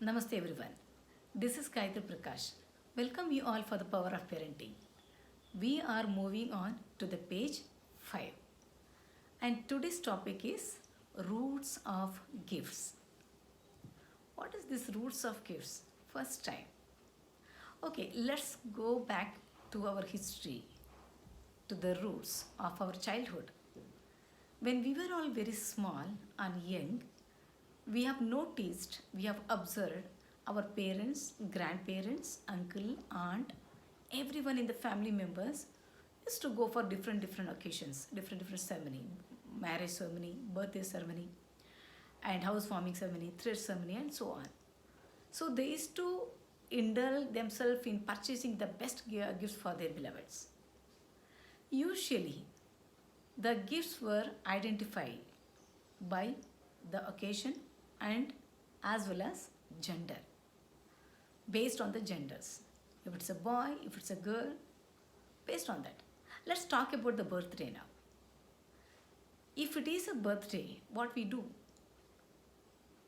Namaste everyone. This is Gayatri Prakash. Welcome you all for the power of parenting. We are moving on to the page 5. And today's topic is roots of gifts. What is this roots of gifts? First time. Okay, let's go back to our history, to the roots of our childhood. When we were all very small and young, we have noticed, we have observed our parents, grandparents, uncle, aunt, everyone in the family members used to go for different occasions, different ceremony, marriage ceremony, birthday ceremony, and housewarming ceremony, thread ceremony, and so on. So they used to indulge themselves in purchasing the best gifts for their beloveds. Usually, the gifts were identified by the occasion and as well as gender, based on the genders. If it's a boy, if it's a girl, based on that. Let's talk about the birthday now. If it is a birthday, what we do?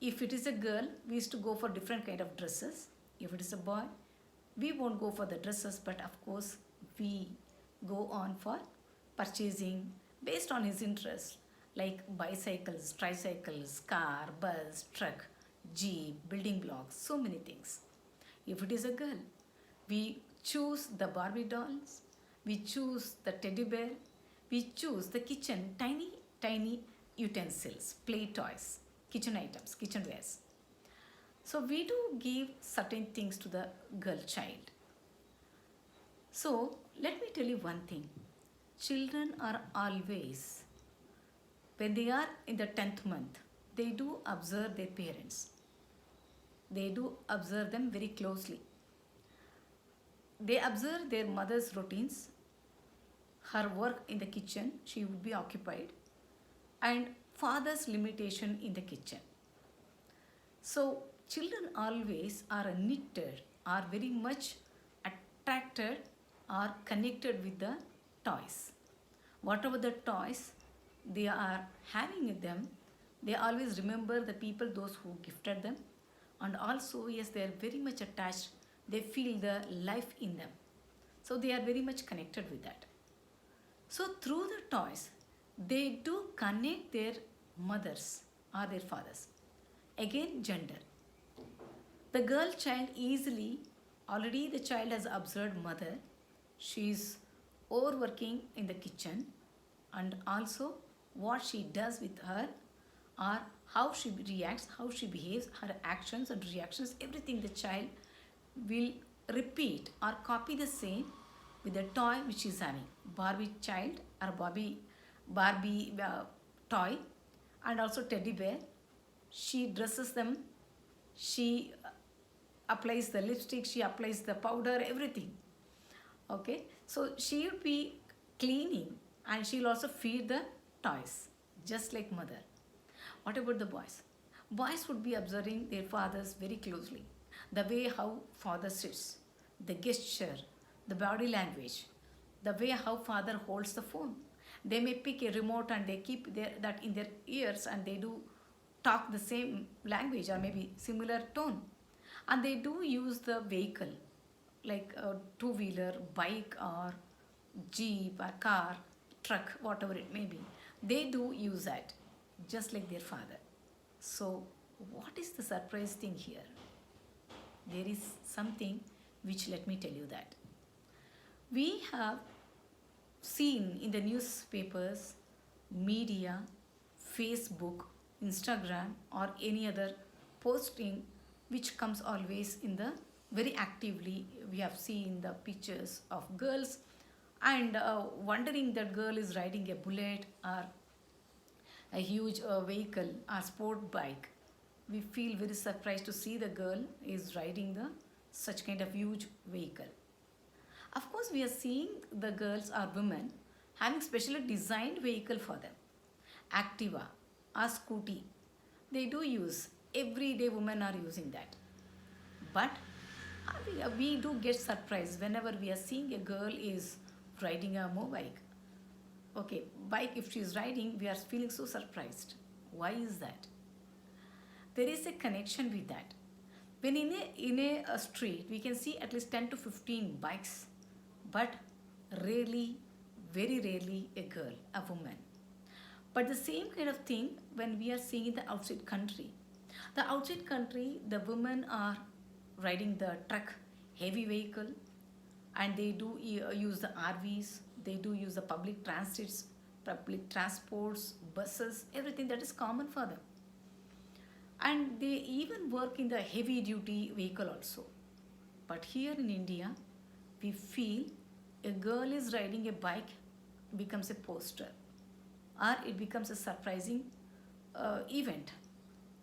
If it is a girl, we used to go for different kind of dresses. If it is a boy, we won't go for the dresses, but of course we go on for purchasing based on his interest, like bicycles, tricycles, car, bus, truck, jeep, building blocks, so many things. If it is a girl, we choose the Barbie dolls, we choose the teddy bear, we choose the kitchen, tiny utensils, play toys, kitchen items, kitchenwares. So we do give certain things to the girl child. So let me tell you one thing. Children are always, when they are in the 10th month, they do observe their parents. They do observe them very closely. They observe their mother's routines, her work in the kitchen, she would be occupied, and father's limitation in the kitchen. So children always are knitted, are very much attracted, are connected with the toys. Whatever the toys they are having with them, they always remember the people, those who gifted them, and also yes, they are very much attached. They feel the life in them. So they are very much connected with that. So through the toys, they do connect their mothers or their fathers. Again, gender. The girl child easily, already the child has observed mother. She is overworking in the kitchen, and also what she does with her, or how she reacts, how she behaves, her actions and reactions, everything the child will repeat or copy the same with the toy which she is having. Barbie child or Barbie toy, and also teddy bear. She dresses them, she applies the lipstick, she applies the powder, everything. Okay, so she will be cleaning and she will also feed the toys, just like mother. What about the boys? Boys would be observing their fathers very closely. The way how father sits, the gesture, the body language, the way how father holds the phone. They may pick a remote and they keep that in their ears, and they do talk the same language or maybe similar tone. And they do use the vehicle like a two-wheeler, bike or jeep or car, truck, whatever it may be. They do use that just like their father. So what is the surprise thing here? There is something which, let me tell you, that we have seen in the newspapers, media, Facebook, Instagram or any other posting which comes always in the very actively. We have seen the pictures of girls and wondering that girl is riding a bullet or a huge vehicle or sport bike. We feel very surprised to see the girl is riding the such kind of huge vehicle. Of course, we are seeing the girls or women having specially designed vehicle for them. Activa or scooty. They do use. Everyday women are using that. But we do get surprised whenever we are seeing a girl is riding a motorbike. Okay, bike if she is riding, we are feeling so surprised. Why is that? There is a connection with that. When in a street, we can see at least 10 to 15 bikes, but rarely, very rarely, a girl, a woman. But the same kind of thing when we are seeing in the outside country. The outside country, the women are riding the truck, heavy vehicle, and they do use the RVs, they do use the public transports, buses, everything that is common for them. And they even work in the heavy duty vehicle also. But here in India, we feel a girl is riding a bike becomes a poster, or it becomes a surprising event.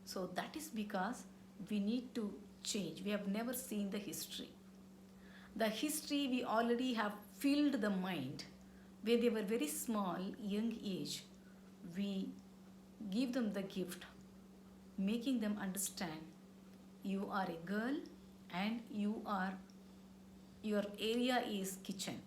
So that is because we need to change. We have never seen the history. The history we already have filled the mind. When they were very small, young age, we give them the gift, making them understand you are a girl and your area is kitchen.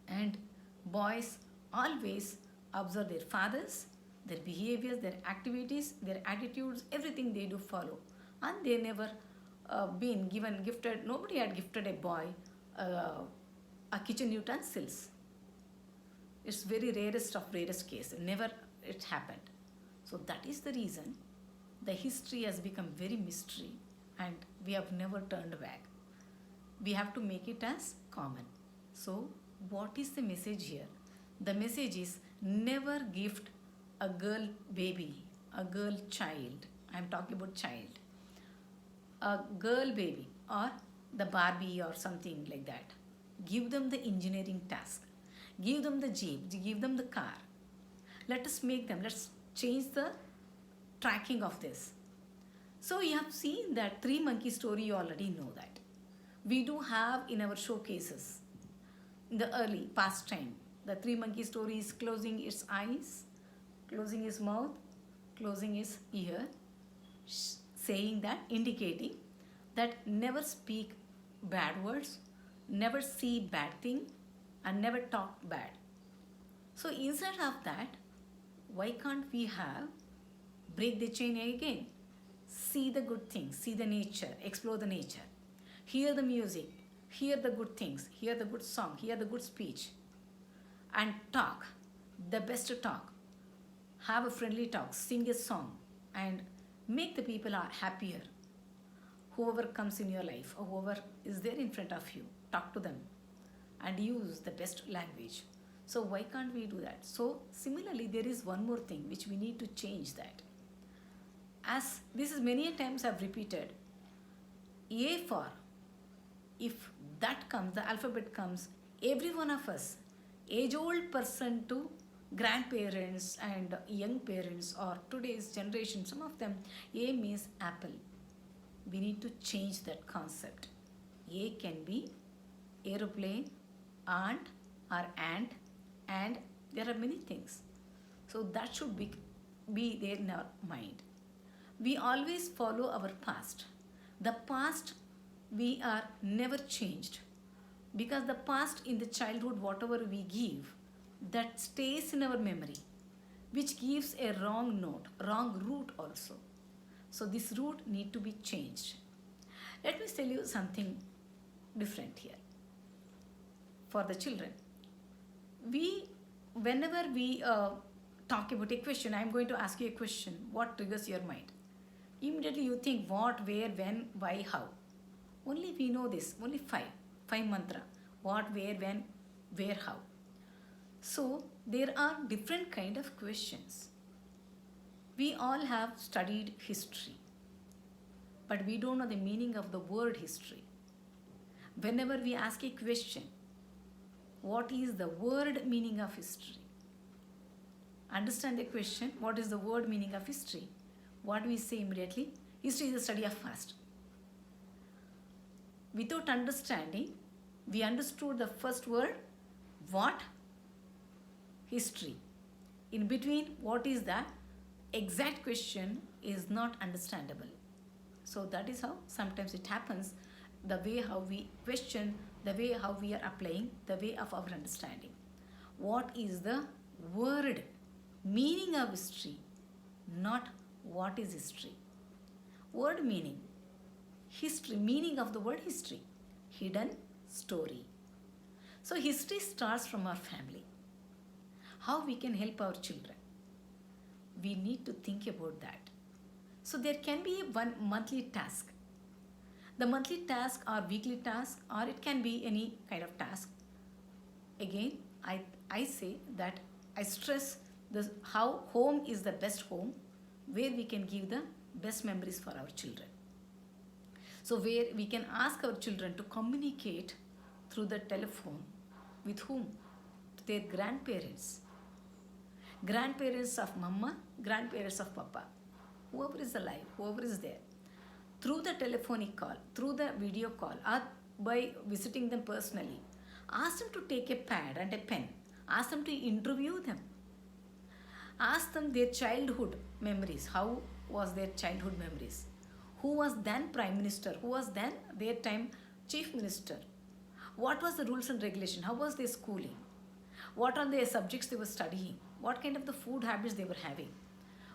And boys always observe their fathers, their behaviors, their activities, their attitudes, everything they do follow. And they never been gifted, nobody had gifted a boy a kitchen utensils. It's very rarest of rarest case. Never it happened. So that is the reason the history has become very mystery and we have never turned back. We have to make it as common. So what is the message here? The message is never gift a girl baby, a girl child. I am talking about child. A girl baby or the Barbie or something like that. Give them the engineering task. Give them the jeep, give them the car. Let us make them, let's change the tracking of this. So you have seen that three monkey story, you already know that. We do have in our showcases in the early past time. The three monkey story is closing its eyes, closing his mouth, closing his ear, saying that, indicating that never speak bad words, never see bad thing, and never talk bad. So instead of that, why can't we have break the chain again? See the good things, see the nature, explore the nature, hear the music, hear the good things, hear the good song, hear the good speech, and talk the best talk. Have a friendly talk, sing a song, and make the people are happier. Whoever comes in your life or whoever is there in front of you, talk to them and use the best language. So why can't we do that? So similarly, there is one more thing which we need to change that. As this is many times I've repeated, A for, if that comes, the alphabet comes, every one of us, age-old person to grandparents and young parents or today's generation, some of them, A means apple. We need to change that concept. A can be aeroplane, aunt or ant, and there are many things. So that should be there in our mind. We always follow our past. The past we are never changed because the past in the childhood, whatever we give, that stays in our memory, which gives a wrong note, wrong route also. So this route need to be changed. Let me tell you something different here. For the children, whenever we talk about a question, I am going to ask you a question. What triggers your mind? Immediately you think what, where, when, why, how. Only we know this. Only five mantra. What, where, when, where, how. So there are different kind of questions. We all have studied history, but we don't know the meaning of the word history. Whenever we ask a question, what is the word meaning of history? Understand the question, what is the word meaning of history? What do we say immediately? History is the study of past. Without understanding, we understood the first word, what? History. In between, what is that? Exact question is not understandable. So that is how sometimes it happens, the way how we question, the way how we are applying, the way of our understanding. What is the word meaning of history, not what is history. Word meaning. History, meaning of the word history, hidden story. So history starts from our family. How we can help our children? We need to think about that. So there can be one monthly task. The monthly task or weekly task, or it can be any kind of task. Again, I say that I stress this, how home is the best home, where we can give the best memories for our children. So where we can ask our children to communicate through the telephone with whom? To their grandparents. Grandparents of mama, grandparents of papa. Whoever is alive, whoever is there. Through the telephonic call, through the video call, or by visiting them personally. Ask them to take a pad and a pen. Ask them to interview them. Ask them their childhood memories. How was their childhood memories? Who was then Prime Minister? Who was then their time Chief Minister? What was the rules and regulation? How was their schooling? What are the subjects they were studying? What kind of the food habits they were having?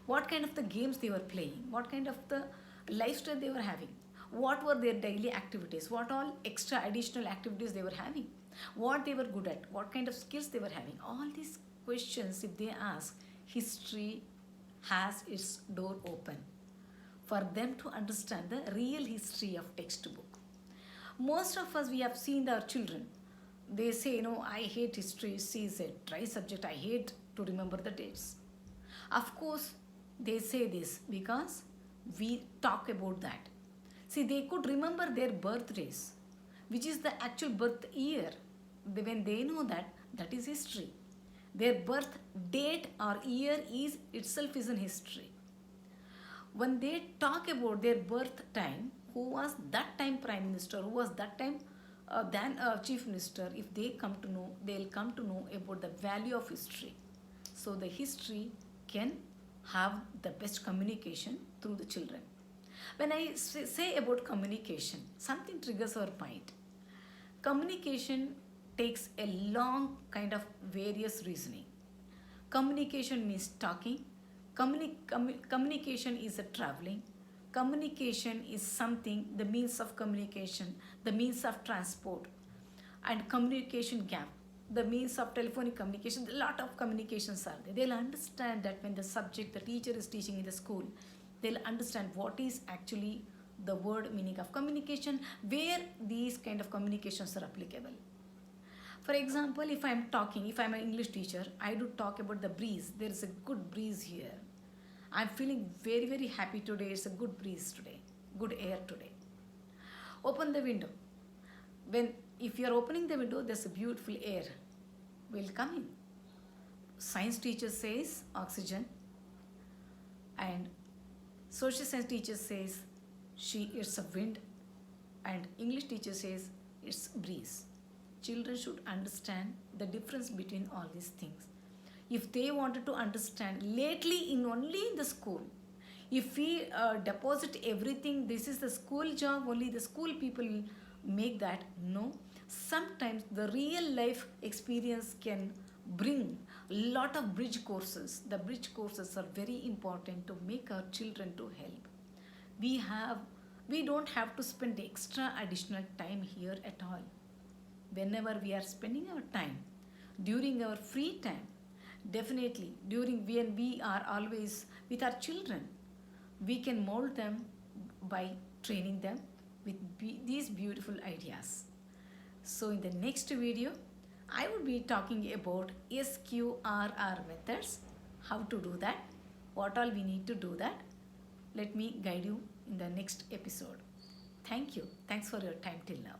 What kind of the games they were playing? What kind of the lifestyle they were having? What were their daily activities? What all extra additional activities they were having? What they were good at? What kind of skills they were having? All these questions, if they ask, history has its door open for them to understand the real history of textbook. Most of us, we have seen our children. They say, I hate history. See, it's a dry subject. I hate to remember the dates. Of course, they say this because we talk about that. See, they could remember their birthdays, which is the actual birth year. When they know that, that is history. Their birth date or year is itself is in history. When they talk about their birth time, who was that time Prime Minister, who was that time then Chief Minister, if they come to know, they'll come to know about the value of history. So the history can have the best communication through the children. When I say about communication, something triggers our mind. Communication takes a long kind of various reasoning. Communication means talking. Communication is a traveling. Communication is something, the means of communication, the means of transport, and communication gap, the means of telephonic communication. A lot of communications are there. They'll understand that when the subject, the teacher is teaching in the school, they'll understand what is actually the word meaning of communication, where these kind of communications are applicable. For example, if I'm an English teacher, I do talk about the breeze. There is a good breeze here. I'm feeling very, very happy today. It's a good breeze today, good air today. Open the window. If you're opening the window, there's a beautiful air will come in. Science teacher says oxygen, and social science teacher says it's a wind, and English teacher says it's breeze. Children should understand the difference between all these things. If they wanted to understand, lately only in the school, if we deposit everything, this is the school job, only the school people make that. No, sometimes the real life experience can bring a lot of bridge courses. The bridge courses are very important to make our children to help. We don't have to spend extra additional time here at all. Whenever we are spending our time, during our free time, definitely during when we are always with our children, we can mold them by training them with these beautiful ideas. So in the next video, I will be talking about SQRR methods, how to do that, what all we need to do that. Let me guide you in the next episode. Thank you. Thanks for your time till now.